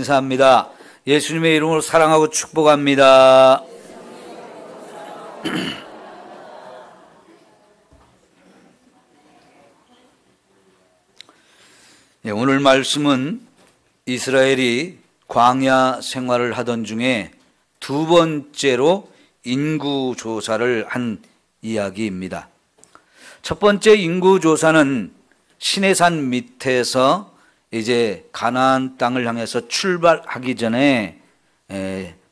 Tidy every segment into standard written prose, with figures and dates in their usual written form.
감사합니다. 예수님의 이름으로 사랑하고 축복합니다. 오늘 말씀은 이스라엘이 광야 생활을 하던 중에 두 번째로 인구조사를 한 이야기입니다. 첫 번째 인구조사는 시내산 밑에서 이제 가나안 땅을 향해서 출발하기 전에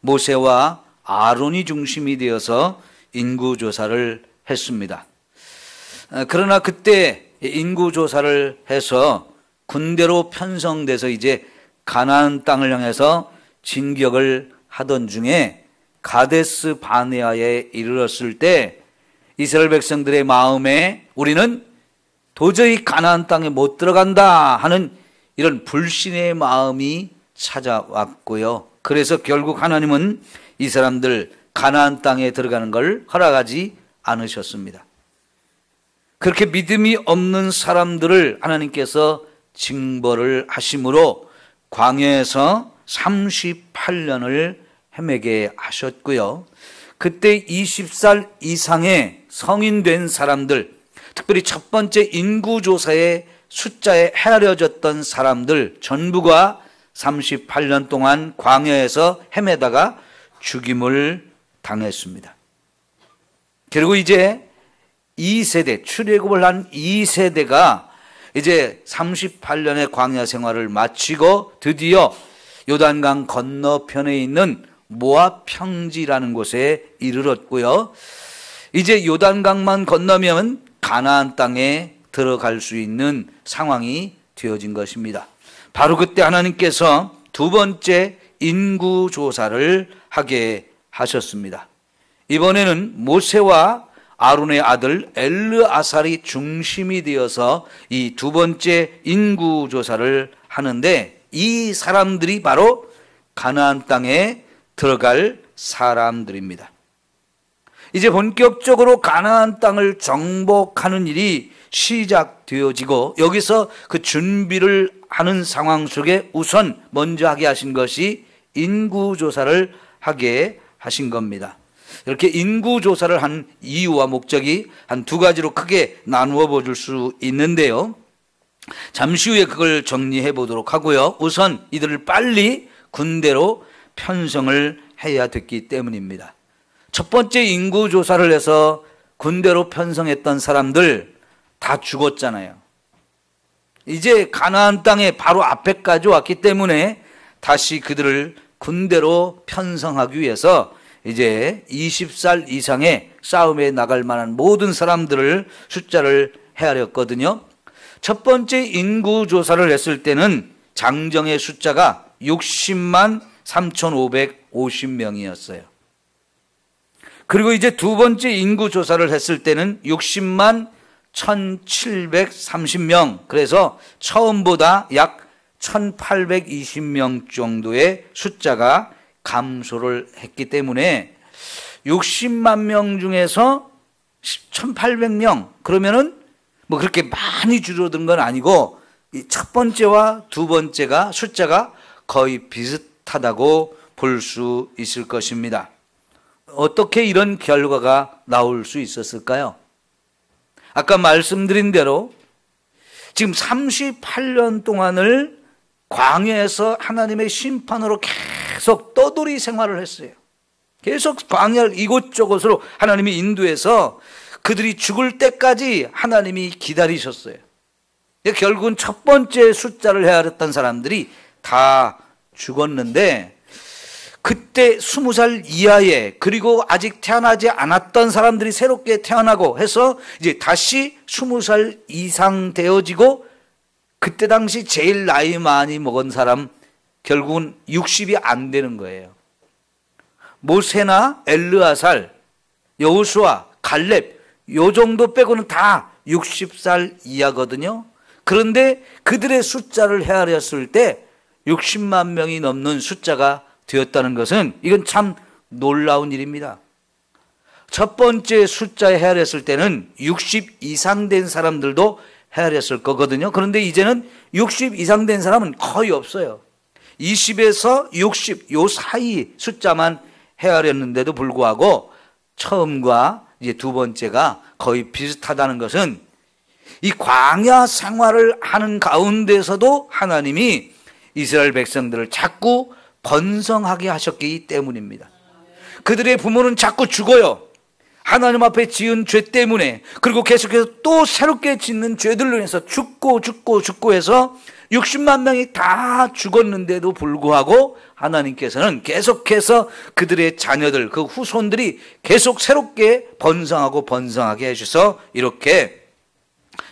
모세와 아론이 중심이 되어서 인구조사를 했습니다. 그러나 그때 인구조사를 해서 군대로 편성돼서 이제 가나안 땅을 향해서 진격을 하던 중에 가데스 바네아에 이르렀을 때 이스라엘 백성들의 마음에 우리는 도저히 가나안 땅에 못 들어간다 하는 이런 불신의 마음이 찾아왔고요. 그래서 결국 하나님은 이 사람들 가나안 땅에 들어가는 걸 허락하지 않으셨습니다. 그렇게 믿음이 없는 사람들을 하나님께서 징벌을 하심으로 광야에서 38년을 헤매게 하셨고요. 그때 20살 이상의 성인 된 사람들, 특별히 첫 번째 인구조사의 숫자에 헤아려졌던 사람들 전부가 38년 동안 광야에서 헤매다가 죽임을 당했습니다. 그리고 이제 2세대, 출애굽을 한 2세대가 이제 38년의 광야 생활을 마치고 드디어 요단강 건너편에 있는 모압 평지라는 곳에 이르렀고요. 이제 요단강만 건너면 가나안 땅에 들어갈 수 있는 상황이 되어진 것입니다. 바로 그때 하나님께서 두 번째 인구조사를 하게 하셨습니다. 이번에는 모세와 아론의 아들 엘르아살이 중심이 되어서 이 두 번째 인구조사를 하는데 이 사람들이 바로 가나안 땅에 들어갈 사람들입니다. 이제 본격적으로 가나안 땅을 정복하는 일이 시작되어지고 여기서 그 준비를 하는 상황 속에 우선 먼저 하게 하신 것이 인구조사를 하게 하신 겁니다. 이렇게 인구조사를 한 이유와 목적이 한 두 가지로 크게 나누어 볼 수 있는데요. 잠시 후에 그걸 정리해 보도록 하고요. 우선 이들을 빨리 군대로 편성을 해야 됐기 때문입니다. 첫 번째 인구조사를 해서 군대로 편성했던 사람들 다 죽었잖아요. 이제 가나안 땅에 바로 앞에까지 왔기 때문에 다시 그들을 군대로 편성하기 위해서 이제 20살 이상의 싸움에 나갈 만한 모든 사람들을 숫자를 헤아렸거든요. 첫 번째 인구조사를 했을 때는 장정의 숫자가 60만 3,550명이었어요. 그리고 이제 두 번째 인구조사를 했을 때는 60만 1,730명, 그래서 처음보다 약 1,820명 정도의 숫자가 감소를 했기 때문에 60만 명 중에서 1,800명, 그러면은 뭐 그렇게 많이 줄어든 건 아니고 이 첫 번째와 두 번째가 숫자가 거의 비슷하다고 볼 수 있을 것입니다. 어떻게 이런 결과가 나올 수 있었을까요? 아까 말씀드린 대로 지금 38년 동안을 광야에서 하나님의 심판으로 계속 떠돌이 생활을 했어요. 계속 광야 이곳저곳으로 하나님이 인도해서 그들이 죽을 때까지 하나님이 기다리셨어요. 결국은 첫 번째 숫자를 헤아렸던 사람들이 다 죽었는데 그때 20살 이하의 그리고 아직 태어나지 않았던 사람들이 새롭게 태어나고 해서 이제 다시 20살 이상 되어지고 그때 당시 제일 나이 많이 먹은 사람 결국은 60이 안 되는 거예요. 모세나 엘르아살, 여호수아, 갈렙 요 정도 빼고는 다 60살 이하거든요. 그런데 그들의 숫자를 헤아렸을 때 60만 명이 넘는 숫자가 되었다는 것은 이건 참 놀라운 일입니다. 첫 번째 숫자에 헤아렸을 때는 60 이상 된 사람들도 헤아렸을 거거든요. 그런데 이제는 60 이상 된 사람은 거의 없어요. 20에서 60 요 사이 숫자만 헤아렸는데도 불구하고 처음과 이제 두 번째가 거의 비슷하다는 것은 이 광야 생활을 하는 가운데서도 하나님이 이스라엘 백성들을 자꾸 번성하게 하셨기 때문입니다. 그들의 부모는 자꾸 죽어요. 하나님 앞에 지은 죄 때문에. 그리고 계속해서 또 새롭게 짓는 죄들로 인해서 죽고 해서 60만 명이 다 죽었는데도 불구하고 하나님께서는 계속해서 그들의 자녀들, 그 후손들이 계속 새롭게 번성하게 해주셔서 이렇게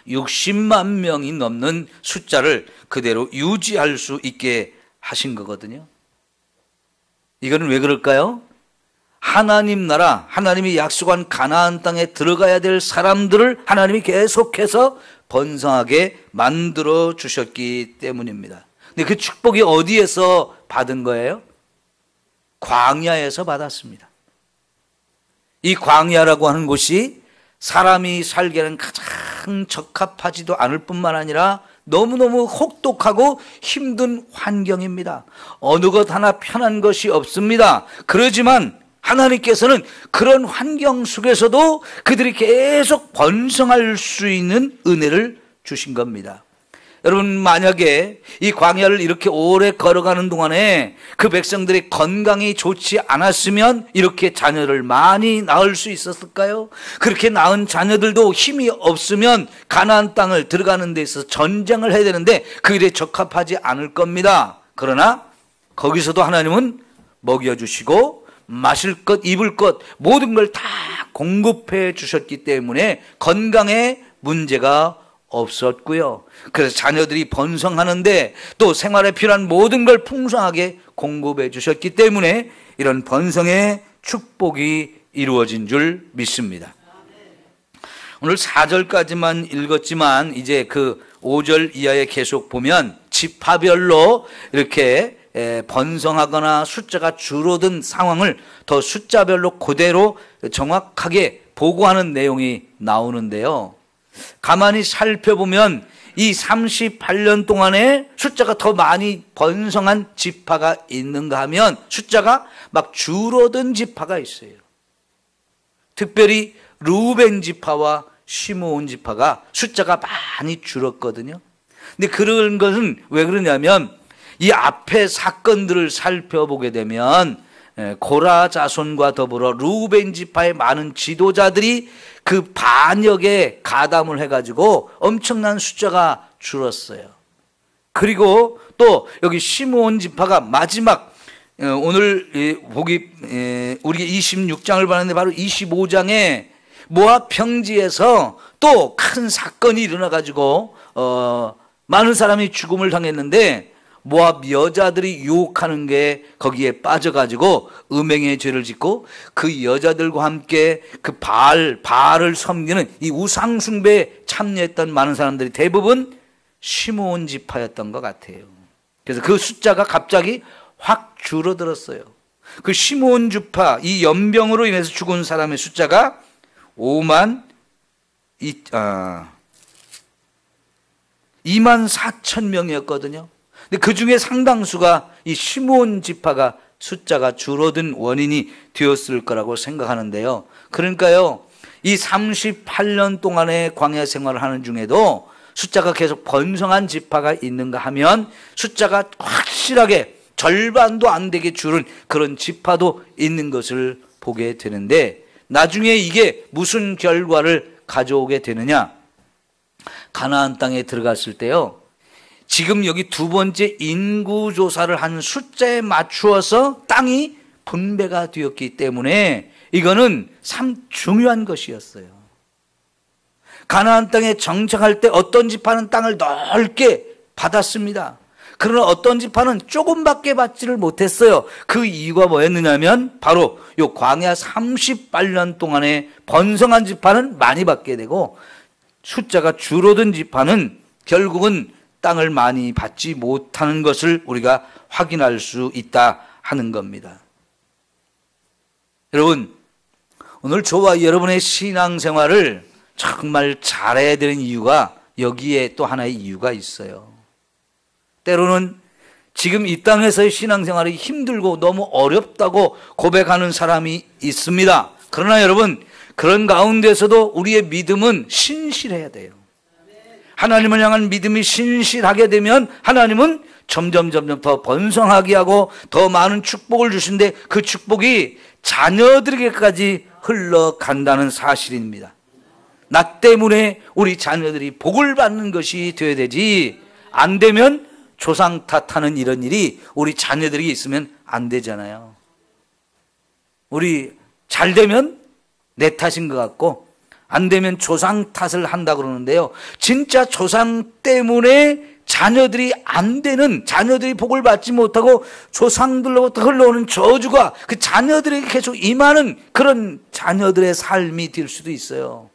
60만 명이 넘는 숫자를 그대로 유지할 수 있게 하신 거거든요. 이거는 왜 그럴까요? 하나님 나라, 하나님이 약속한 가나안 땅에 들어가야 될 사람들을 하나님이 계속해서 번성하게 만들어 주셨기 때문입니다. 근데 그 축복이 어디에서 받은 거예요? 광야에서 받았습니다. 이 광야라고 하는 곳이 사람이 살기에는 가장 적합하지도 않을 뿐만 아니라 너무너무 혹독하고 힘든 환경입니다. 어느 것 하나 편한 것이 없습니다. 그러지만 하나님께서는 그런 환경 속에서도 그들이 계속 번성할 수 있는 은혜를 주신 겁니다. 여러분, 만약에 이 광야를 이렇게 오래 걸어가는 동안에 그 백성들의 건강이 좋지 않았으면 이렇게 자녀를 많이 낳을 수 있었을까요? 그렇게 낳은 자녀들도 힘이 없으면 가나안 땅을 들어가는 데 있어서 전쟁을 해야 되는데 그 일에 적합하지 않을 겁니다. 그러나 거기서도 하나님은 먹여주시고 마실 것, 입을 것 모든 걸 다 공급해 주셨기 때문에 건강에 문제가 없었고요. 그래서 자녀들이 번성하는데 또 생활에 필요한 모든 걸 풍성하게 공급해 주셨기 때문에 이런 번성의 축복이 이루어진 줄 믿습니다. 오늘 4절까지만 읽었지만 이제 그 5절 이하에 계속 보면 지파별로 이렇게 번성하거나 숫자가 줄어든 상황을 더 숫자별로 그대로 정확하게 보고하는 내용이 나오는데요. 가만히 살펴보면 이 38년 동안에 숫자가 더 많이 번성한 지파가 있는가 하면 숫자가 막 줄어든 지파가 있어요. 특별히 루벤 지파와 시므온 지파가 숫자가 많이 줄었거든요. 근데 그런 것은 왜 그러냐면 이 앞에 사건들을 살펴보게 되면 고라 자손과 더불어 루벤 지파의 많은 지도자들이 그 반역에 가담을 해가지고 엄청난 숫자가 줄었어요. 그리고 또 여기 시므온 지파가 마지막 오늘 우리가 26장을 봤는데 바로 25장에 모압 평지에서 또 큰 사건이 일어나가지고 많은 사람이 죽음을 당했는데 모압 여자들이 유혹하는 게 거기에 빠져가지고 음행의 죄를 짓고 그 여자들과 함께 그 바알을 섬기는 이 우상숭배에 참여했던 많은 사람들이 대부분 시므온 지파였던 것 같아요. 그래서 그 숫자가 갑자기 확 줄어들었어요. 그 시므온 지파 이 연병으로 인해서 죽은 사람의 숫자가 2만 4천 명이었거든요. 근데 그 중에 상당수가 이 시므온 지파가 숫자가 줄어든 원인이 되었을 거라고 생각하는데요. 그러니까요, 이 38년 동안의 광야 생활을 하는 중에도 숫자가 계속 번성한 지파가 있는가 하면 숫자가 확실하게 절반도 안 되게 줄은 그런 지파도 있는 것을 보게 되는데 나중에 이게 무슨 결과를 가져오게 되느냐? 가나안 땅에 들어갔을 때요, 지금 여기 두 번째 인구조사를 한 숫자에 맞추어서 땅이 분배가 되었기 때문에 이거는 참 중요한 것이었어요. 가나안 땅에 정착할 때 어떤 지파는 땅을 넓게 받았습니다. 그러나 어떤 지파는 조금밖에 받지를 못했어요. 그 이유가 뭐였느냐면 바로 요 광야 38년 동안에 번성한 지파는 많이 받게 되고 숫자가 줄어든 지파는 결국은 땅을 많이 받지 못하는 것을 우리가 확인할 수 있다 하는 겁니다. 여러분, 오늘 저와 여러분의 신앙생활을 정말 잘해야 되는 이유가 여기에 또 하나의 이유가 있어요. 때로는 지금 이 땅에서의 신앙생활이 힘들고 너무 어렵다고 고백하는 사람이 있습니다. 그러나 여러분, 그런 가운데서도 우리의 믿음은 신실해야 돼요. 하나님을 향한 믿음이 신실하게 되면 하나님은 점점 더 번성하게 하고 더 많은 축복을 주신데, 그 축복이 자녀들에게까지 흘러간다는 사실입니다. 나 때문에 우리 자녀들이 복을 받는 것이 되어야 되지, 안 되면 조상 탓하는 이런 일이 우리 자녀들에게 있으면 안 되잖아요. 우리 잘 되면 내 탓인 것 같고, 안 되면 조상 탓을 한다 그러는데요, 진짜 조상 때문에 자녀들이 안 되는, 자녀들이 복을 받지 못하고 조상들로부터 흘러오는 저주가 그 자녀들에게 계속 임하는 그런 자녀들의 삶이 될 수도 있어요.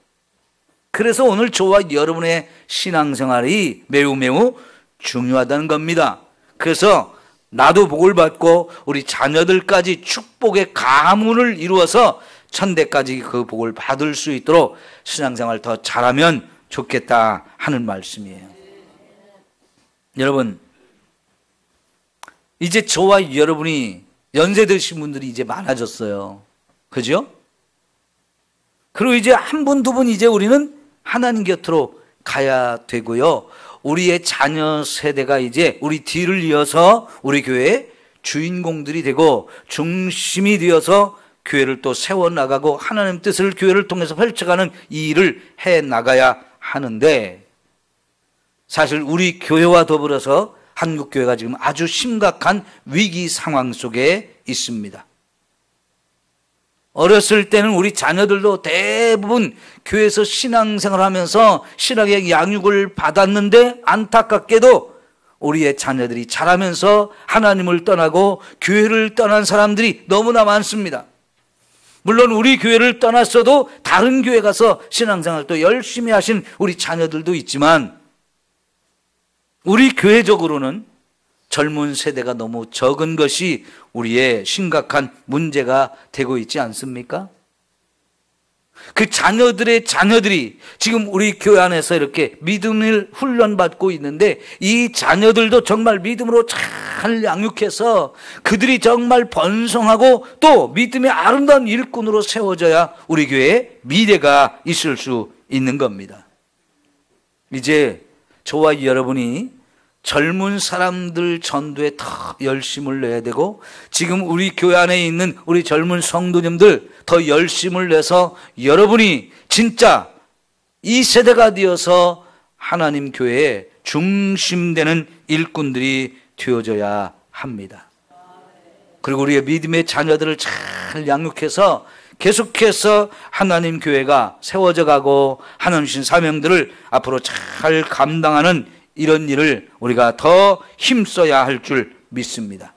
그래서 오늘 저와 여러분의 신앙생활이 매우 중요하다는 겁니다. 그래서 나도 복을 받고 우리 자녀들까지 축복의 가문을 이루어서 천대까지 그 복을 받을 수 있도록 신앙생활 더 잘하면 좋겠다 하는 말씀이에요. 여러분, 이제 저와 여러분이 연세 드신 분들이 이제 많아졌어요. 그죠? 그리고 이제 한 분, 두 분 이제 우리는 하나님 곁으로 가야 되고요. 우리의 자녀 세대가 이제 우리 뒤를 이어서 우리 교회의 주인공들이 되고 중심이 되어서 교회를 또 세워나가고 하나님 뜻을 교회를 통해서 펼쳐가는 이 일을 해나가야 하는데, 사실 우리 교회와 더불어서 한국교회가 지금 아주 심각한 위기 상황 속에 있습니다. 어렸을 때는 우리 자녀들도 대부분 교회에서 신앙생활을 하면서 신학의 양육을 받았는데, 안타깝게도 우리의 자녀들이 자라면서 하나님을 떠나고 교회를 떠난 사람들이 너무나 많습니다. 물론 우리 교회를 떠났어도 다른 교회 가서 신앙생활 또 열심히 하신 우리 자녀들도 있지만, 우리 교회적으로는 젊은 세대가 너무 적은 것이 우리의 심각한 문제가 되고 있지 않습니까? 그 자녀들의 자녀들이 지금 우리 교회 안에서 이렇게 믿음을 훈련받고 있는데, 이 자녀들도 정말 믿음으로 잘 양육해서 그들이 정말 번성하고 또 믿음의 아름다운 일꾼으로 세워져야 우리 교회에 미래가 있을 수 있는 겁니다. 이제 저와 여러분이 젊은 사람들 전도에 더 열심을 내야 되고, 지금 우리 교회 안에 있는 우리 젊은 성도님들 더 열심을 내서 여러분이 진짜 이 세대가 되어서 하나님 교회의 중심되는 일꾼들이 되어져야 합니다. 그리고 우리의 믿음의 자녀들을 잘 양육해서 계속해서 하나님 교회가 세워져 가고 하나님 주신 사명들을 앞으로 잘 감당하는 이런 일을 우리가 더 힘써야 할 줄 믿습니다.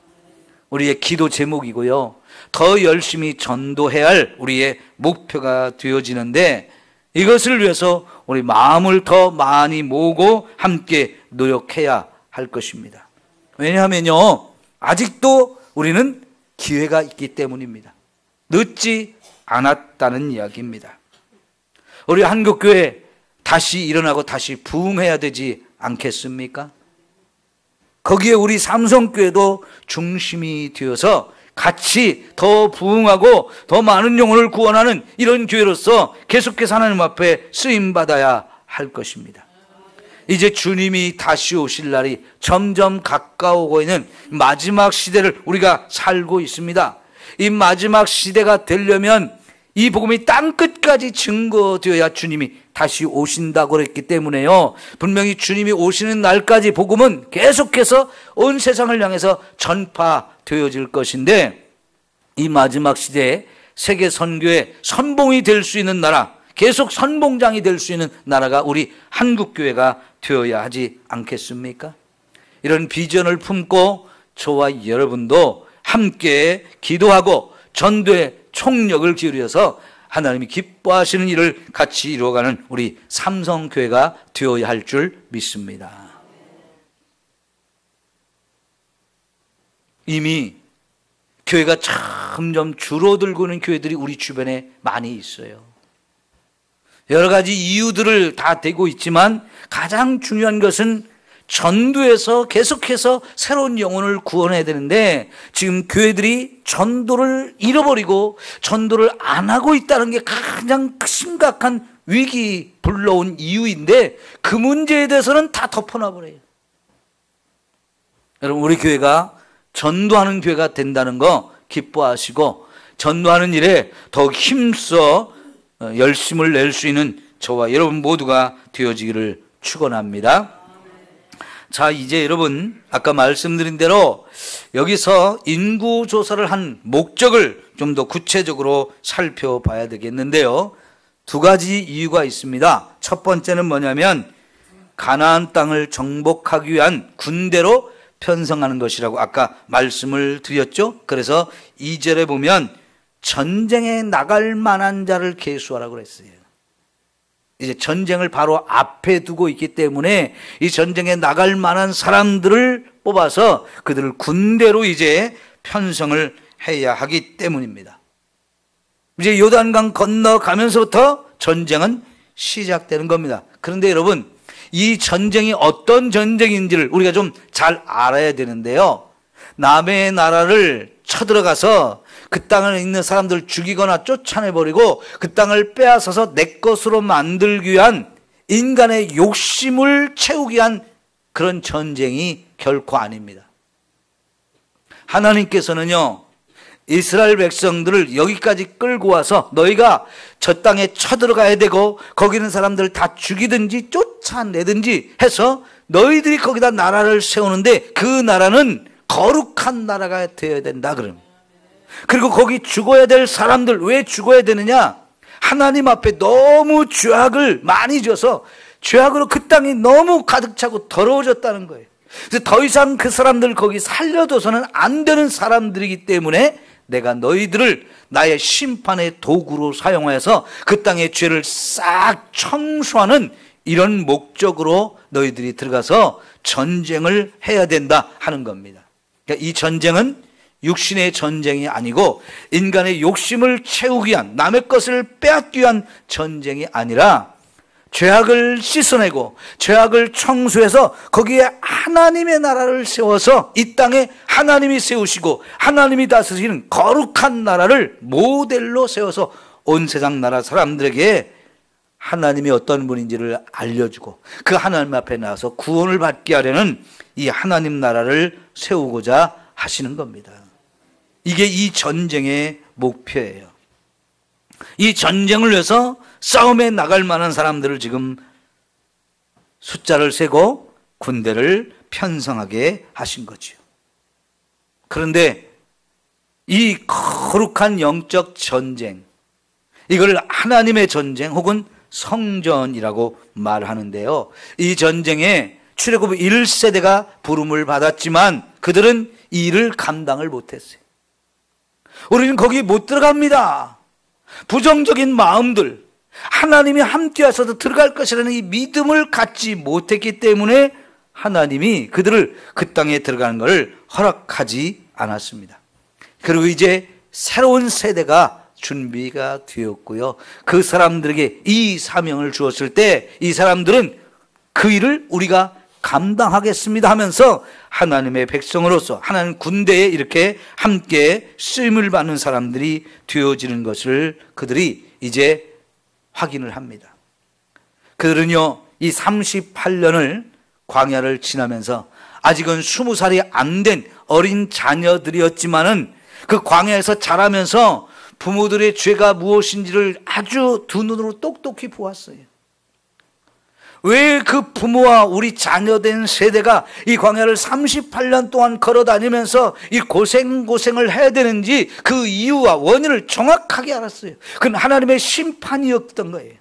우리의 기도 제목이고요, 더 열심히 전도해야 할 우리의 목표가 되어지는데, 이것을 위해서 우리 마음을 더 많이 모으고 함께 노력해야 할 것입니다. 왜냐하면요, 아직도 우리는 기회가 있기 때문입니다. 늦지 않았다는 이야기입니다. 우리 한국교회 다시 일어나고 다시 부흥해야 되지 않겠습니까? 거기에 우리 삼성교회도 중심이 되어서 같이 더 부흥하고 더 많은 영혼을 구원하는 이런 교회로서 계속해서 하나님 앞에 쓰임받아야 할 것입니다. 이제 주님이 다시 오실 날이 점점 가까우고 있는 마지막 시대를 우리가 살고 있습니다. 이 마지막 시대가 되려면 이 복음이 땅끝까지 증거되어야 주님이 다시 오신다고 그랬기 때문에요, 분명히 주님이 오시는 날까지 복음은 계속해서 온 세상을 향해서 전파되어질 것인데, 이 마지막 시대에 세계 선교의 선봉이 될 수 있는 나라, 계속 선봉장이 될 수 있는 나라가 우리 한국교회가 되어야 하지 않겠습니까? 이런 비전을 품고 저와 여러분도 함께 기도하고 전도에 총력을 기울여서 하나님이 기뻐하시는 일을 같이 이루어가는 우리 삼성교회가 되어야 할 줄 믿습니다. 이미 교회가 점점 줄어들고 있는 교회들이 우리 주변에 많이 있어요. 여러 가지 이유들을 다 대고 있지만 가장 중요한 것은 전도해서 계속해서 새로운 영혼을 구원해야 되는데 지금 교회들이 전도를 잃어버리고 전도를 안 하고 있다는 게 가장 심각한 위기 불러온 이유인데 그 문제에 대해서는 다 덮어놔버려요. 여러분, 우리 교회가 전도하는 교회가 된다는 거 기뻐하시고 전도하는 일에 더욱 힘써 열심을 낼 수 있는 저와 여러분 모두가 되어지기를 축원합니다. 자, 이제 여러분 아까 말씀드린 대로 여기서 인구조사를 한 목적을 좀 더 구체적으로 살펴봐야 되겠는데요. 두 가지 이유가 있습니다. 첫 번째는 뭐냐면 가나안 땅을 정복하기 위한 군대로 편성하는 것이라고 아까 말씀을 드렸죠. 그래서 2절에 보면 전쟁에 나갈 만한 자를 계수하라고 그랬어요. 이제 전쟁을 바로 앞에 두고 있기 때문에 이 전쟁에 나갈 만한 사람들을 뽑아서 그들을 군대로 이제 편성을 해야 하기 때문입니다. 이제 요단강 건너가면서부터 전쟁은 시작되는 겁니다. 그런데 여러분, 이 전쟁이 어떤 전쟁인지를 우리가 좀 잘 알아야 되는데요. 남의 나라를 쳐들어가서 그 땅에 있는 사람들을 죽이거나 쫓아내버리고 그 땅을 빼앗아서 내 것으로 만들기 위한 인간의 욕심을 채우기 위한 그런 전쟁이 결코 아닙니다. 하나님께서는요, 이스라엘 백성들을 여기까지 끌고 와서 너희가 저 땅에 쳐들어가야 되고 거기 있는 사람들을 다 죽이든지 쫓아내든지 해서 너희들이 거기다 나라를 세우는데 그 나라는 거룩한 나라가 되어야 된다 그럼. 그리고 거기 죽어야 될 사람들 왜 죽어야 되느냐? 하나님 앞에 너무 죄악을 많이 져서 죄악으로 그 땅이 너무 가득 차고 더러워졌다는 거예요. 그래서 더 이상 그 사람들 거기 살려둬서는 안 되는 사람들이기 때문에 내가 너희들을 나의 심판의 도구로 사용하여서 그 땅의 죄를 싹 청소하는 이런 목적으로 너희들이 들어가서 전쟁을 해야 된다 하는 겁니다. 그러니까 이 전쟁은 육신의 전쟁이 아니고 인간의 욕심을 채우기 위한, 남의 것을 빼앗기 위한 전쟁이 아니라 죄악을 씻어내고 죄악을 청소해서 거기에 하나님의 나라를 세워서 이 땅에 하나님이 세우시고 하나님이 다스리는 거룩한 나라를 모델로 세워서 온 세상 나라 사람들에게 하나님이 어떤 분인지를 알려주고 그 하나님 앞에 나와서 구원을 받게 하려는 이 하나님 나라를 세우고자 하시는 겁니다. 이게 이 전쟁의 목표예요. 이 전쟁을 위해서 싸움에 나갈 만한 사람들을 지금 숫자를 세고 군대를 편성하게 하신 거죠. 그런데 이 거룩한 영적 전쟁, 이걸 하나님의 전쟁 혹은 성전이라고 말하는데요. 이 전쟁에 출애굽 1세대가 부름을 받았지만 그들은 이 일을 감당을 못했어요. 우리는 거기 못 들어갑니다. 부정적인 마음들, 하나님이 함께 하셔서 들어갈 것이라는 이 믿음을 갖지 못했기 때문에 하나님이 그들을 그 땅에 들어가는 것을 허락하지 않았습니다. 그리고 이제 새로운 세대가 준비가 되었고요. 그 사람들에게 이 사명을 주었을 때 이 사람들은 그 일을 우리가 감당하겠습니다 하면서 하나님의 백성으로서 하나님 군대에 이렇게 함께 쓰임을 받는 사람들이 되어지는 것을 그들이 이제 확인을 합니다. 그들은요, 이 38년을 광야를 지나면서 아직은 20살이 안 된 어린 자녀들이었지만은 그 광야에서 자라면서 부모들의 죄가 무엇인지를 아주 두 눈으로 똑똑히 보았어요. 왜 그 부모와 우리 자녀된 세대가 이 광야를 38년 동안 걸어 다니면서 이 고생을 해야 되는지 그 이유와 원인을 정확하게 알았어요. 그건 하나님의 심판이었던 거예요.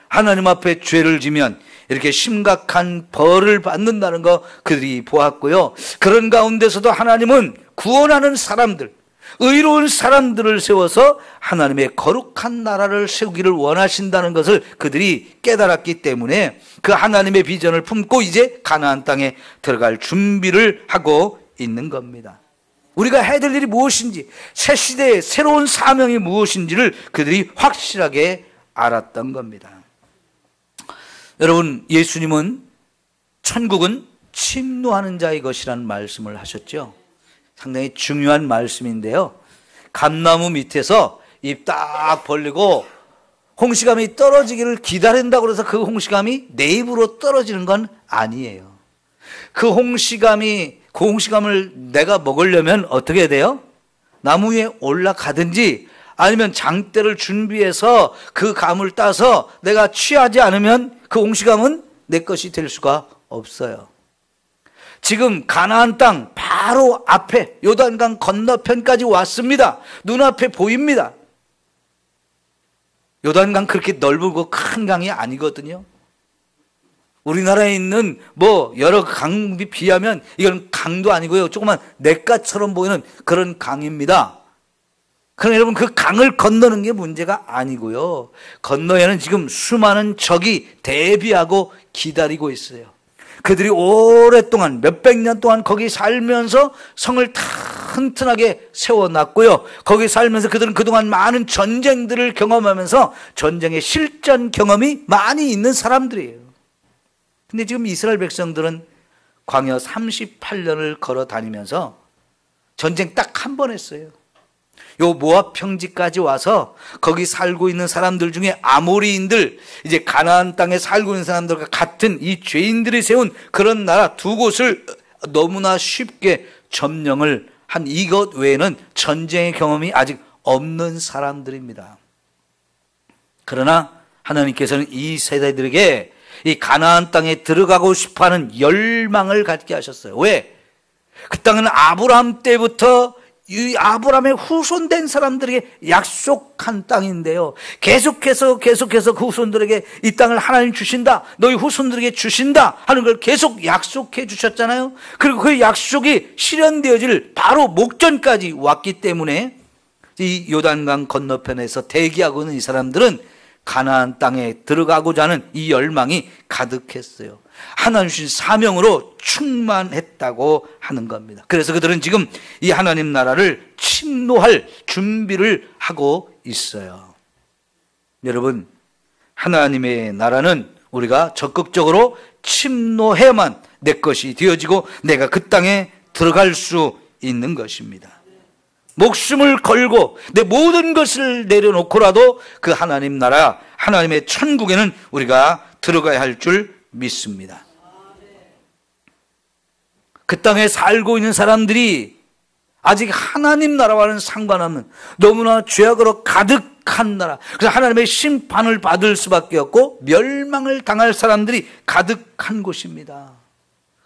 하나님 앞에 죄를 지면 이렇게 심각한 벌을 받는다는 거 그들이 보았고요. 그런 가운데서도 하나님은 구원하는 사람들, 의로운 사람들을 세워서 하나님의 거룩한 나라를 세우기를 원하신다는 것을 그들이 깨달았기 때문에 그 하나님의 비전을 품고 이제 가나안 땅에 들어갈 준비를 하고 있는 겁니다. 우리가 해야 될 일이 무엇인지, 새 시대의 새로운 사명이 무엇인지를 그들이 확실하게 알았던 겁니다. 여러분, 예수님은 천국은 침노하는 자의 것이라는 말씀을 하셨죠. 상당히 중요한 말씀인데요. 감나무 밑에서 입 딱 벌리고 홍시감이 떨어지기를 기다린다고 해서 그 홍시감이 내 입으로 떨어지는 건 아니에요. 그 홍시감을 내가 먹으려면 어떻게 돼요? 나무 위에 올라가든지 아니면 장대를 준비해서 그 감을 따서 내가 취하지 않으면 그 홍시감은 내 것이 될 수가 없어요. 지금 가나안 땅 바로 앞에 요단강 건너편까지 왔습니다. 눈앞에 보입니다. 요단강 그렇게 넓고 큰 강이 아니거든요. 우리나라에 있는 여러 강에 비하면 이건 강도 아니고요. 조그만 냇가처럼 보이는 그런 강입니다. 그러나 여러분 그 강을 건너는 게 문제가 아니고요. 건너야는 지금 수많은 적이 대비하고 기다리고 있어요. 그들이 오랫동안 몇백 년 동안 거기 살면서 성을 튼튼하게 세워놨고요. 거기 살면서 그들은 그동안 많은 전쟁들을 경험하면서 전쟁의 실전 경험이 많이 있는 사람들이에요. 근데 지금 이스라엘 백성들은 광야 38년을 걸어 다니면서 전쟁 딱 한 번 했어요. 요 모압 평지까지 와서 거기 살고 있는 사람들 중에 아모리인들, 이제 가나안 땅에 살고 있는 사람들과 같은 이 죄인들이 세운 그런 나라 두 곳을 너무나 쉽게 점령을 한 이것 외에는 전쟁의 경험이 아직 없는 사람들입니다. 그러나 하나님께서는 이 세대들에게 이 가나안 땅에 들어가고 싶어하는 열망을 갖게 하셨어요. 왜? 그 땅은 아브라함 때부터 이 아브라함의 후손된 사람들에게 약속한 땅인데요. 계속해서 그 후손들에게 이 땅을 하나님 주신다, 너희 후손들에게 주신다 하는 걸 계속 약속해 주셨잖아요. 그리고 그 약속이 실현되어질 바로 목전까지 왔기 때문에 이 요단강 건너편에서 대기하고 있는 이 사람들은 가나안 땅에 들어가고자 하는 이 열망이 가득했어요. 하나님 주신 사명으로 충만했다고 하는 겁니다. 그래서 그들은 지금 이 하나님 나라를 침노할 준비를 하고 있어요. 여러분, 하나님의 나라는 우리가 적극적으로 침노해야만 내 것이 되어지고 내가 그 땅에 들어갈 수 있는 것입니다. 목숨을 걸고 내 모든 것을 내려놓고라도 그 하나님 나라, 하나님의 천국에는 우리가 들어가야 할 줄 믿습니다. 그 땅에 살고 있는 사람들이 아직 하나님 나라와는 상관없는 너무나 죄악으로 가득한 나라, 그래서 하나님의 심판을 받을 수밖에 없고 멸망을 당할 사람들이 가득한 곳입니다.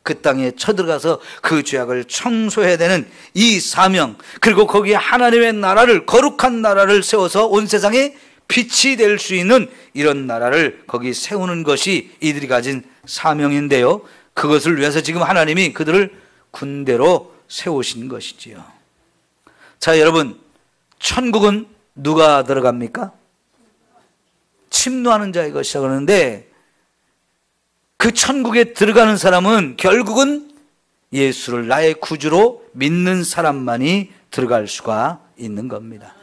그 땅에 쳐들어가서 그 죄악을 청소해야 되는 이 사명, 그리고 거기에 하나님의 나라를, 거룩한 나라를 세워서 온 세상에 빛이 될 수 있는 이런 나라를 거기 세우는 것이 이들이 가진 사명인데요. 그것을 위해서 지금 하나님이 그들을 군대로 세우신 것이지요. 자, 여러분, 천국은 누가 들어갑니까? 침노하는 자의 것이라고 하는데, 그 천국에 들어가는 사람은 결국은 예수를 나의 구주로 믿는 사람만이 들어갈 수가 있는 겁니다.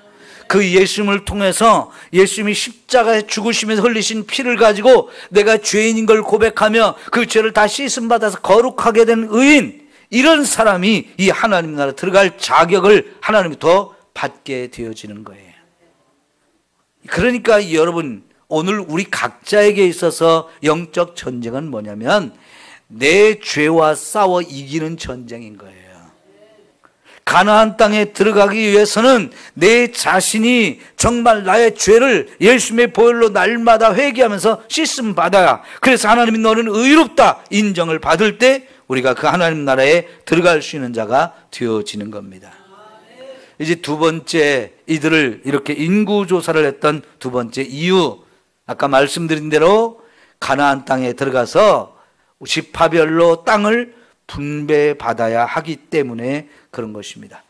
그 예수님을 통해서 예수님이 십자가에 죽으시면서 흘리신 피를 가지고 내가 죄인인 걸 고백하며 그 죄를 다 씻음 받아서 거룩하게 된 의인, 이런 사람이 이 하나님 나라 들어갈 자격을 하나님이 더 받게 되어지는 거예요. 그러니까 여러분, 오늘 우리 각자에게 있어서 영적 전쟁은 뭐냐면 내 죄와 싸워 이기는 전쟁인 거예요. 가나안 땅에 들어가기 위해서는 내 자신이 정말 나의 죄를 예수님의 보혈로 날마다 회개하면서 씻음 받아야, 그래서 하나님이 너는 의롭다 인정을 받을 때 우리가 그 하나님 나라에 들어갈 수 있는 자가 되어지는 겁니다. 이제 두 번째, 이들을 이렇게 인구조사를 했던 두 번째 이유, 아까 말씀드린 대로 가나안 땅에 들어가서 지파별로 땅을 분배받아야 하기 때문에 그런 것입니다.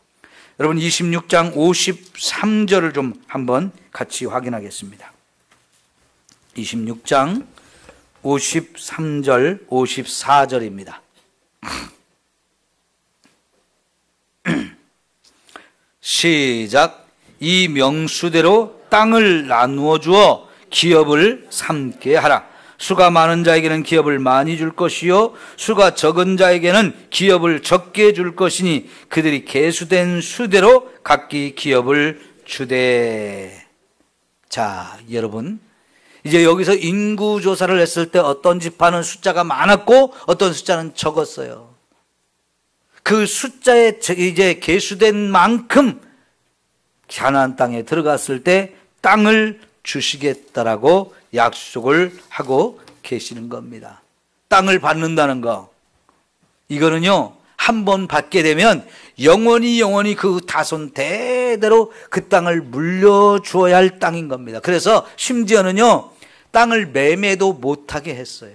여러분, 26장 53절을 좀 한번 같이 확인하겠습니다. 26장 53절 54절입니다. 시작. 이 명수대로 땅을 나누어 주어 기업을 삼게 하라. 수가 많은 자에게는 기업을 많이 줄 것이요 수가 적은 자에게는 기업을 적게 줄 것이니 그들이 계수된 수대로 각기 기업을 주되. 자, 여러분, 이제 여기서 인구조사를 했을 때 어떤 지파는 숫자가 많았고 어떤 숫자는 적었어요. 그 숫자에 이제 계수된 만큼 가나안 땅에 들어갔을 때 땅을 주시겠다라고 약속을 하고 계시는 겁니다. 땅을 받는다는 거, 이거는요, 한 번 받게 되면 영원히 그 다손 대대로 그 땅을 물려주어야 할 땅인 겁니다. 그래서 심지어는요, 땅을 매매도 못하게 했어요.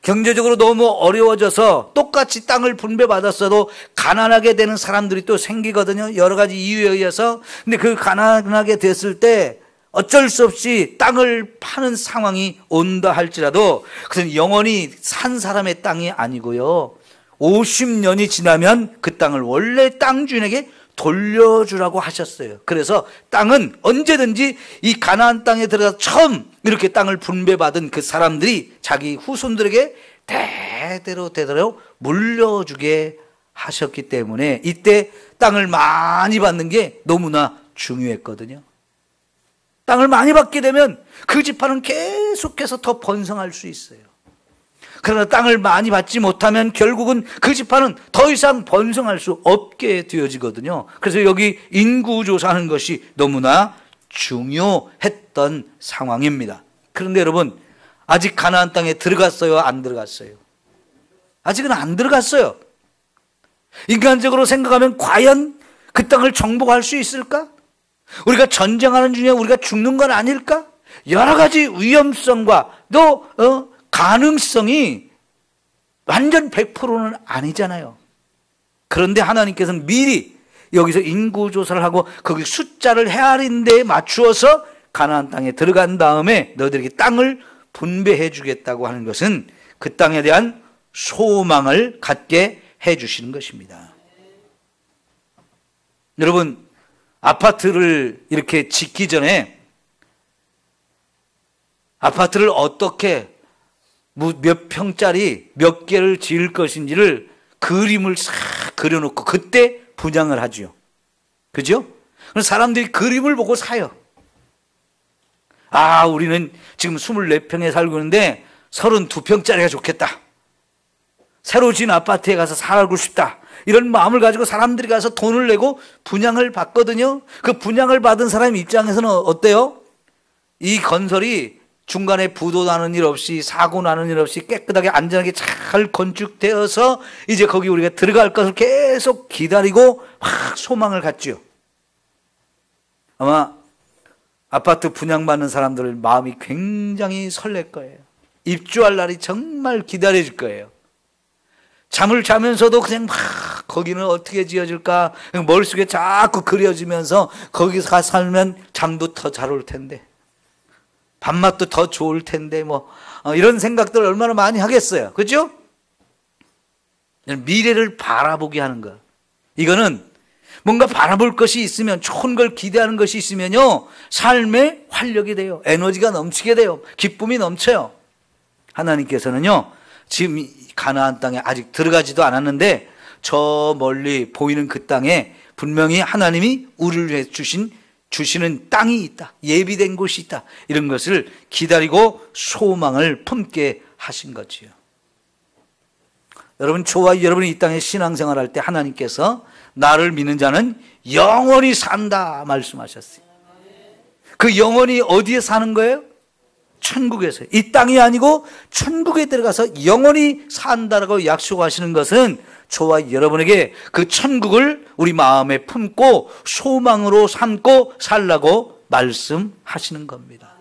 경제적으로 너무 어려워져서 똑같이 땅을 분배받았어도 가난하게 되는 사람들이 또 생기거든요. 여러 가지 이유에 의해서. 근데 그 가난하게 됐을 때 어쩔 수 없이 땅을 파는 상황이 온다 할지라도 그것은 영원히 산 사람의 땅이 아니고요, 50년이 지나면 그 땅을 원래 땅 주인에게 돌려주라고 하셨어요. 그래서 땅은 언제든지 이 가나안 땅에 들어가서 처음 이렇게 땅을 분배받은 그 사람들이 자기 후손들에게 대대로 물려주게 하셨기 때문에 이때 땅을 많이 받는 게 너무나 중요했거든요. 땅을 많이 받게 되면 그 지파는 계속해서 더 번성할 수 있어요. 그러나 땅을 많이 받지 못하면 결국은 그 지파는 더 이상 번성할 수 없게 되어지거든요. 그래서 여기 인구조사하는 것이 너무나 중요했던 상황입니다. 그런데 여러분, 아직 가나안 땅에 들어갔어요? 안 들어갔어요? 아직은 안 들어갔어요. 인간적으로 생각하면 과연 그 땅을 정복할 수 있을까? 우리가 전쟁하는 중에 우리가 죽는 건 아닐까? 여러 가지 위험성과 또 가능성이 완전 100%는 아니잖아요. 그런데 하나님께서는 미리 여기서 인구조사를 하고 거기 숫자를 헤아린 데에 맞추어서 가나안 땅에 들어간 다음에 너희들에게 땅을 분배해 주겠다고 하는 것은 그 땅에 대한 소망을 갖게 해 주시는 것입니다. 여러분, 아파트를 이렇게 짓기 전에 아파트를 어떻게 몇 평짜리 몇 개를 지을 것인지를 그림을 싹 그려놓고 그때 분양을 하죠. 그죠? 그래서 사람들이 그림을 보고 사요. 아, 우리는 지금 24평에 살고 있는데 32평짜리가 좋겠다. 새로 지은 아파트에 가서 살고 싶다. 이런 마음을 가지고 사람들이 가서 돈을 내고 분양을 받거든요. 그 분양을 받은 사람 입장에서는 어때요? 이 건설이 중간에 부도 나는 일 없이 사고 나는 일 없이 깨끗하게 안전하게 잘 건축되어서 이제 거기 우리가 들어갈 것을 계속 기다리고 확 소망을 갖죠. 아마 아파트 분양받는 사람들 마음이 굉장히 설렐 거예요. 입주할 날이 정말 기다려질 거예요. 잠을 자면서도 그냥 막 거기는 어떻게 지어질까 머릿속에 자꾸 그려지면서 거기서 가서 살면 잠도 더 잘 올 텐데, 밥맛도 더 좋을 텐데, 이런 생각들을 얼마나 많이 하겠어요. 그죠? 미래를 바라보게 하는 것. 이거는 뭔가 바라볼 것이 있으면, 좋은 걸 기대하는 것이 있으면요, 삶에 활력이 돼요. 에너지가 넘치게 돼요. 기쁨이 넘쳐요. 하나님께서는요, 지금 가나안 땅에 아직 들어가지도 않았는데 저 멀리 보이는 그 땅에 분명히 하나님이 우리를 위해 주시는 땅이 있다. 예비된 곳이 있다. 이런 것을 기다리고 소망을 품게 하신 거지요. 여러분, 저와 여러분이 이 땅에 신앙생활할 때 하나님께서 나를 믿는 자는 영원히 산다 말씀하셨어요. 그 영원히 어디에 사는 거예요? 천국에서. 이 땅이 아니고 천국에 들어가서 영원히 산다라고 약속하시는 것은 저와 여러분에게 그 천국을 우리 마음에 품고 소망으로 삼고 살라고 말씀하시는 겁니다.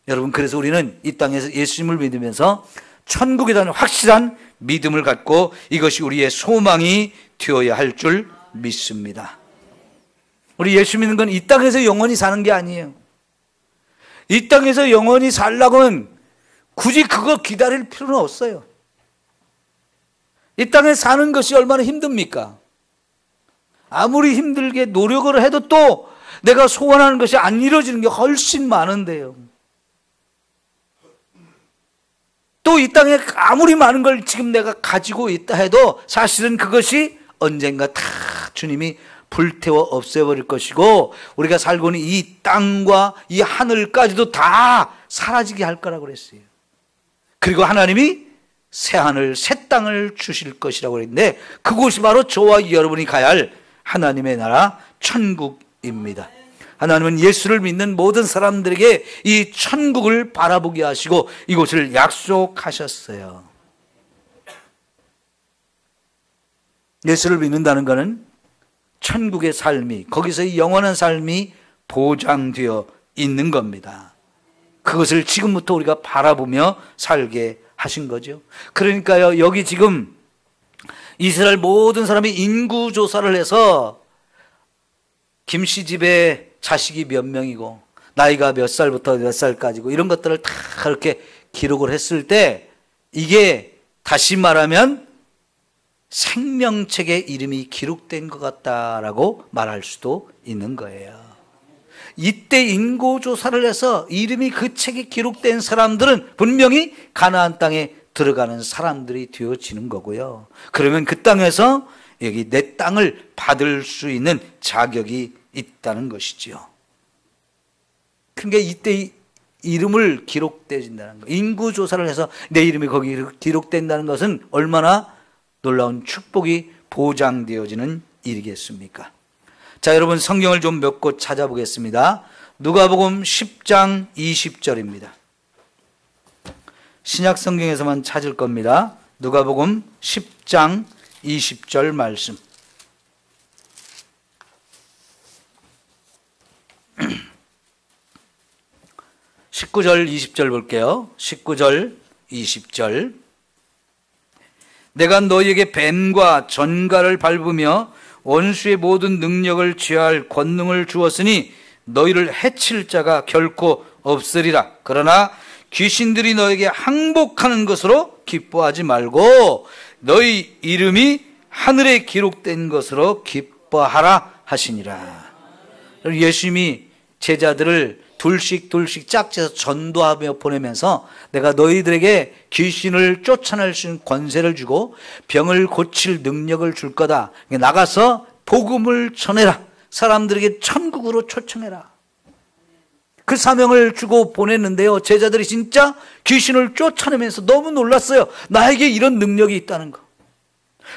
여러분, 그래서 우리는 이 땅에서 예수님을 믿으면서 천국에 대한 확실한 믿음을 갖고 이것이 우리의 소망이 되어야 할 줄 믿습니다. 우리 예수 믿는 건 이 땅에서 영원히 사는 게 아니에요. 이 땅에서 영원히 살려면 굳이 그거 기다릴 필요는 없어요. 이 땅에 사는 것이 얼마나 힘듭니까? 아무리 힘들게 노력을 해도 또 내가 소원하는 것이 안 이루어지는 게 훨씬 많은데요. 또 이 땅에 아무리 많은 걸 지금 내가 가지고 있다 해도 사실은 그것이 언젠가 다 주님이 불태워 없애버릴 것이고 우리가 살고 있는 이 땅과 이 하늘까지도 다 사라지게 할 거라고 그랬어요. 그리고 하나님이 새하늘 새 땅을 주실 것이라고 그랬는데 그곳이 바로 저와 여러분이 가야 할 하나님의 나라 천국입니다. 하나님은 예수를 믿는 모든 사람들에게 이 천국을 바라보게 하시고 이곳을 약속하셨어요. 예수를 믿는다는 것은 천국의 삶이, 거기서 영원한 삶이 보장되어 있는 겁니다. 그것을 지금부터 우리가 바라보며 살게 하신 거죠. 그러니까요, 여기 지금 이스라엘 모든 사람이 인구조사를 해서 김 씨 집에 자식이 몇 명이고 나이가 몇 살부터 몇 살까지고 이런 것들을 다 그렇게 기록을 했을 때 이게 다시 말하면 생명책에 이름이 기록된 것 같다라고 말할 수도 있는 거예요. 이때 인구조사를 해서 이름이 그 책에 기록된 사람들은 분명히 가나안 땅에 들어가는 사람들이 되어지는 거고요. 그러면 그 땅에서 여기 내 땅을 받을 수 있는 자격이 있다는 것이죠. 그러니까 이때 이름을 기록되진다는 거예요. 인구조사를 해서 내 이름이 거기 기록된다는 것은 얼마나 놀라운 축복이 보장되어지는 일이겠습니까? 자, 여러분 성경을 좀 몇 곳 찾아보겠습니다. 누가복음 10장 20절입니다. 신약 성경에서만 찾을 겁니다. 누가복음 10장 20절 말씀. 19절 20절 볼게요. 19절 20절. 내가 너희에게 뱀과 전갈을 밟으며 원수의 모든 능력을 취할 권능을 주었으니 너희를 해칠 자가 결코 없으리라. 그러나 귀신들이 너에게 항복하는 것으로 기뻐하지 말고 너희 이름이 하늘에 기록된 것으로 기뻐하라 하시니라. 예수님이 제자들을 둘씩 짝지어서 전도하며 보내면서 내가 너희들에게 귀신을 쫓아낼 수 있는 권세를 주고 병을 고칠 능력을 줄 거다. 나가서 복음을 전해라. 사람들에게 천국으로 초청해라. 그 사명을 주고 보냈는데요, 제자들이 진짜 귀신을 쫓아내면서 너무 놀랐어요. 나에게 이런 능력이 있다는 거.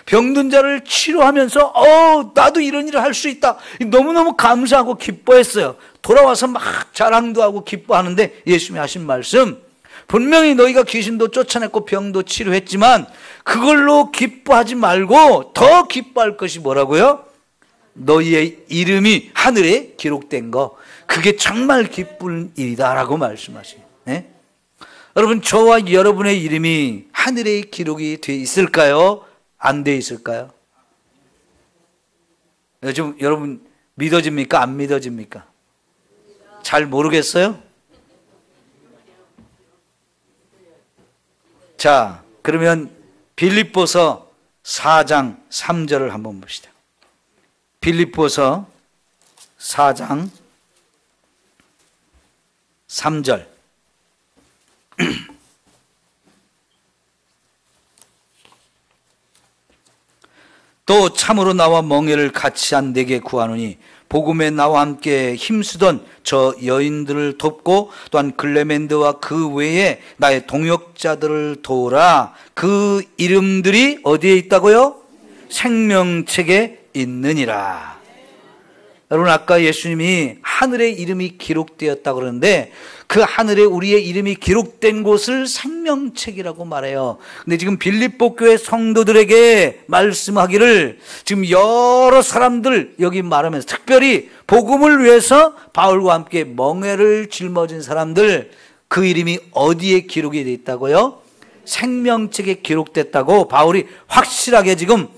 병든 자를 치료하면서 나도 이런 일을 할 수 있다. 너무너무 감사하고 기뻐했어요. 돌아와서 막 자랑도 하고 기뻐하는데 예수님이 하신 말씀, 분명히 너희가 귀신도 쫓아냈고 병도 치료했지만 그걸로 기뻐하지 말고 더 기뻐할 것이 뭐라고요? 너희의 이름이 하늘에 기록된 거, 그게 정말 기쁜 일이다 라고 말씀하시요. 네? 여러분, 저와 여러분의 이름이 하늘에 기록이 되어 있을까요? 안 되어 있을까요? 요즘 여러분 믿어집니까? 안 믿어집니까? 잘 모르겠어요? 자, 그러면 빌립보서 4장 3절을 한번 봅시다. 빌립보서 4장 3절. 또 참으로 나와 멍에를 같이 한 내게 구하노니 복음에 나와 함께 힘쓰던 저 여인들을 돕고 또한 글레멘드와 그 외에 나의 동역자들을 도우라. 그 이름들이 어디에 있다고요? 생명책에 있느니라. 여러분, 아까 예수님이 하늘에 이름이 기록되었다고 그러는데 그 하늘에 우리의 이름이 기록된 곳을 생명책이라고 말해요. 근데 지금 빌립보 교회 성도들에게 말씀하기를 지금 여러 사람들 여기 말하면서 특별히 복음을 위해서 바울과 함께 멍에를 짊어진 사람들, 그 이름이 어디에 기록이 되어 있다고요? 생명책에 기록됐다고 바울이 확실하게 지금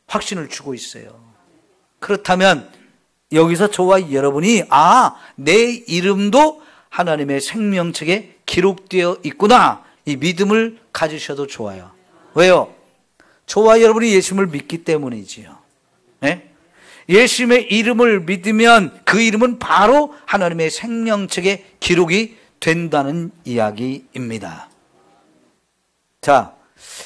확신을 주고 있어요. 그렇다면 여기서 저와 여러분이 내 이름도 하나님의 생명책에 기록되어 있구나, 이 믿음을 가지셔도 좋아요. 왜요? 저와 여러분이 예수님을 믿기 때문이지요. 네? 예수님의 이름을 믿으면 그 이름은 바로 하나님의 생명책에 기록이 된다는 이야기입니다. 자,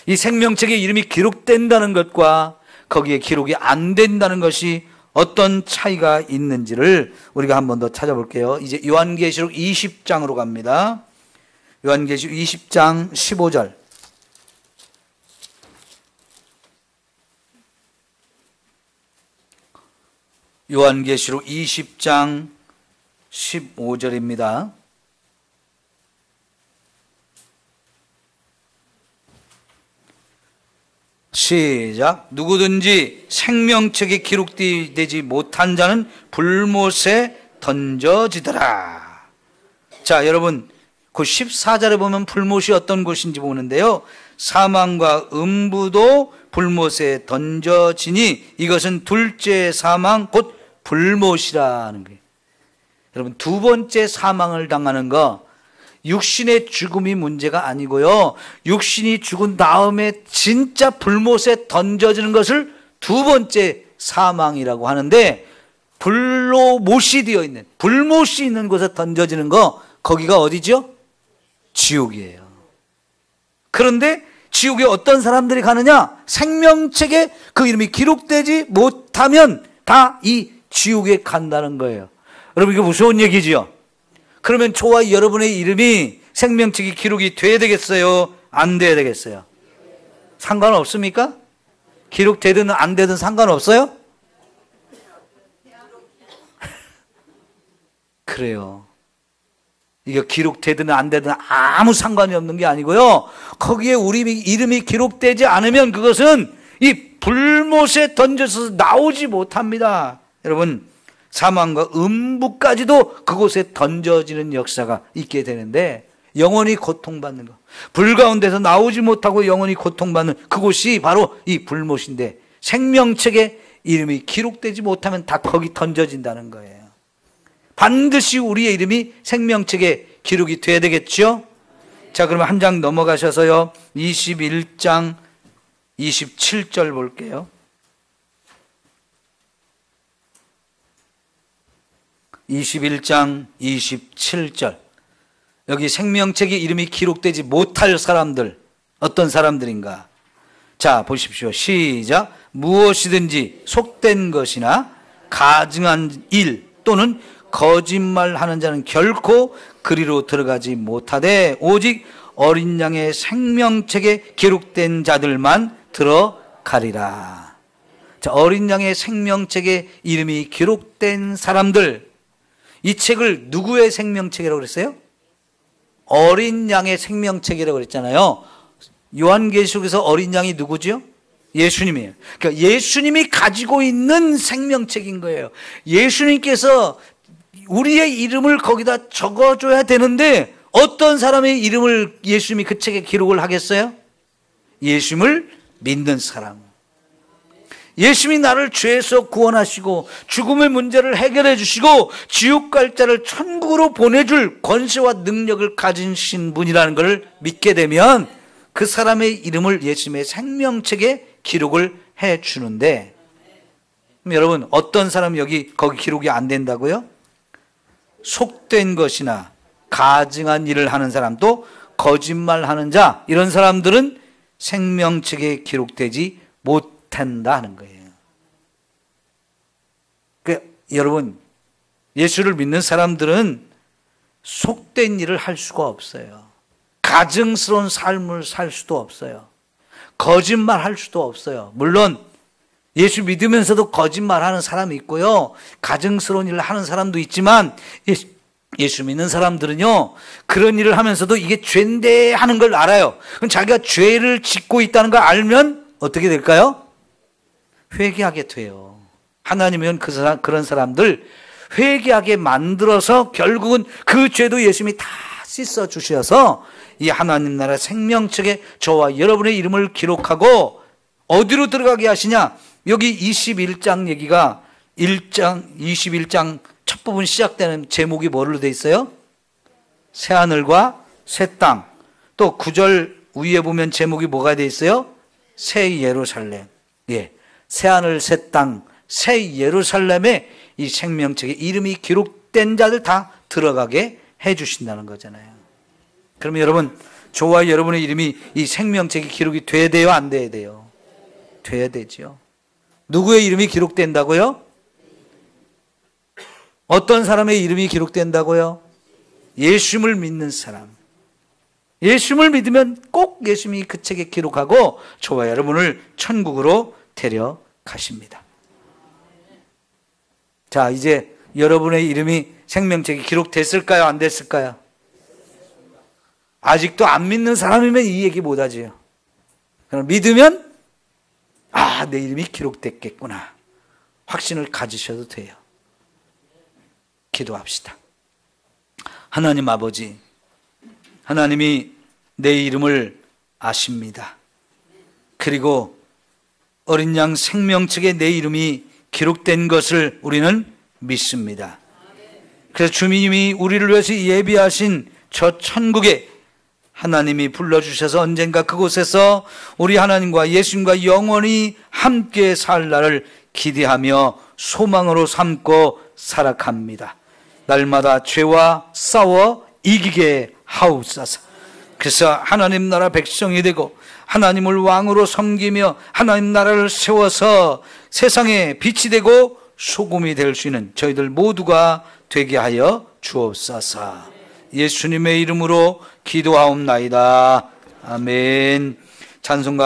이 생명책에 이름이 기록된다는 것과 거기에 기록이 안 된다는 것이 어떤 차이가 있는지를 우리가 한 번 더 찾아볼게요. 이제 요한계시록 20장으로 갑니다. 요한계시록 20장 15절. 요한계시록 20장 15절입니다. 시작. 누구든지 생명책에 기록되지 못한 자는 불못에 던져지더라. 자, 여러분, 그 14절에 보면 불못이 어떤 곳인지 보는데요. 사망과 음부도 불못에 던져지니 이것은 둘째 사망 곧 불못이라는 거예요. 여러분, 두 번째 사망을 당하는 거 육신의 죽음이 문제가 아니고요. 육신이 죽은 다음에 진짜 불못에 던져지는 것을 두 번째 사망이라고 하는데, 불로 못이 되어 있는, 불못이 있는 곳에 던져지는 거, 거기가 어디죠? 지옥이에요. 그런데 지옥에 어떤 사람들이 가느냐? 생명책에 그 이름이 기록되지 못하면 다 이 지옥에 간다는 거예요. 여러분, 이거 무서운 얘기죠? 그러면 저와 여러분의 이름이 생명책에 기록이 돼야 되겠어요? 안 돼야 되겠어요? 상관없습니까? 기록되든 안 되든 상관없어요? 그래요. 이게 기록되든 안 되든 아무 상관이 없는 게 아니고요. 거기에 우리 이름이 기록되지 않으면 그것은 이 불못에 던져서 나오지 못합니다. 여러분, 사망과 음부까지도 그곳에 던져지는 역사가 있게 되는데, 영원히 고통받는 것, 불 가운데서 나오지 못하고 영원히 고통받는 그곳이 바로 이 불못인데, 생명책에 이름이 기록되지 못하면 다 거기 던져진다는 거예요. 반드시 우리의 이름이 생명책에 기록이 돼야 되겠죠? 자, 그러면 한 장 넘어가셔서요, 21장 27절 볼게요. 21장 27절. 여기 생명책에 이름이 기록되지 못할 사람들, 어떤 사람들인가? 자, 보십시오. 시작. 무엇이든지 속된 것이나 가증한 일 또는 거짓말하는 자는 결코 그리로 들어가지 못하되 오직 어린 양의 생명책에 기록된 자들만 들어가리라. 자, 어린 양의 생명책에 이름이 기록된 사람들, 이 책을 누구의 생명책이라고 그랬어요? 어린 양의 생명책이라고 그랬잖아요. 요한계시록에서 어린 양이 누구죠? 예수님이에요. 그러니까 예수님이 가지고 있는 생명책인 거예요. 예수님께서 우리의 이름을 거기다 적어줘야 되는데 어떤 사람의 이름을 예수님이 그 책에 기록을 하겠어요? 예수님을 믿는 사람. 예수님이 나를 죄에서 구원하시고 죽음의 문제를 해결해 주시고 지옥 갈 자를 천국으로 보내줄 권세와 능력을 가지신 분이라는 것을 믿게 되면 그 사람의 이름을 예수님의 생명책에 기록을 해 주는데, 여러분, 어떤 사람이 거기 기록이 안 된다고요? 속된 것이나 가증한 일을 하는 사람, 또 거짓말하는 자, 이런 사람들은 생명책에 기록되지 못한다 하는 거예요. 그러니까 여러분, 예수를 믿는 사람들은 속된 일을 할 수가 없어요. 가증스러운 삶을 살 수도 없어요. 거짓말할 수도 없어요. 물론 예수 믿으면서도 거짓말하는 사람이 있고요, 가증스러운 일을 하는 사람도 있지만 예수 믿는 사람들은요, 그런 일을 하면서도 이게 죄인데 하는 걸 알아요. 그럼 자기가 죄를 짓고 있다는 걸 알면 어떻게 될까요? 회개하게 돼요. 하나님은 그런 사람들 회개하게 만들어서 결국은 그 죄도 예수님이 다 씻어 주셔서 이 하나님 나라 생명책에 저와 여러분의 이름을 기록하고 어디로 들어가게 하시냐? 여기 21장 얘기가 21장 첫 부분 시작되는 제목이 뭐로 돼 있어요? 새하늘과 새 땅. 또 9절 위에 보면 제목이 뭐가 돼 있어요? 새 예루살렘. 예, 새하늘, 새 땅, 새 예루살렘에 이 생명책에 이름이 기록된 자들 다 들어가게 해 주신다는 거잖아요. 그러면 여러분, 저와 여러분의 이름이 이 생명책에 기록이 돼야 돼요, 안 돼야 돼요? 돼야 되죠. 누구의 이름이 기록된다고요? 어떤 사람의 이름이 기록된다고요? 예수님을 믿는 사람. 예수님을 믿으면 꼭 예수님이 그 책에 기록하고 저와 여러분을 천국으로 데려가십니다. 자, 이제 여러분의 이름이 생명책에 기록됐을까요? 안 됐을까요? 아직도 안 믿는 사람이면 이 얘기 못하지요. 그럼 믿으면 내 이름이 기록됐겠구나. 확신을 가지셔도 돼요. 기도합시다. 하나님 아버지, 하나님이 내 이름을 아십니다. 그리고 어린 양 생명책에 내 이름이 기록된 것을 우리는 믿습니다. 그래서 주님이 우리를 위해서 예비하신 저 천국에 하나님이 불러주셔서 언젠가 그곳에서 우리 하나님과 예수님과 영원히 함께 살 날을 기대하며 소망으로 삼고 살아갑니다. 날마다 죄와 싸워 이기게 하옵소서. 그래서 하나님 나라 백성이 되고 하나님을 왕으로 섬기며 하나님 나라를 세워서 세상에 빛이 되고 소금이 될 수 있는 저희들 모두가 되게 하여 주옵소서. 예수님의 이름으로 기도하옵나이다. 아멘. 찬송가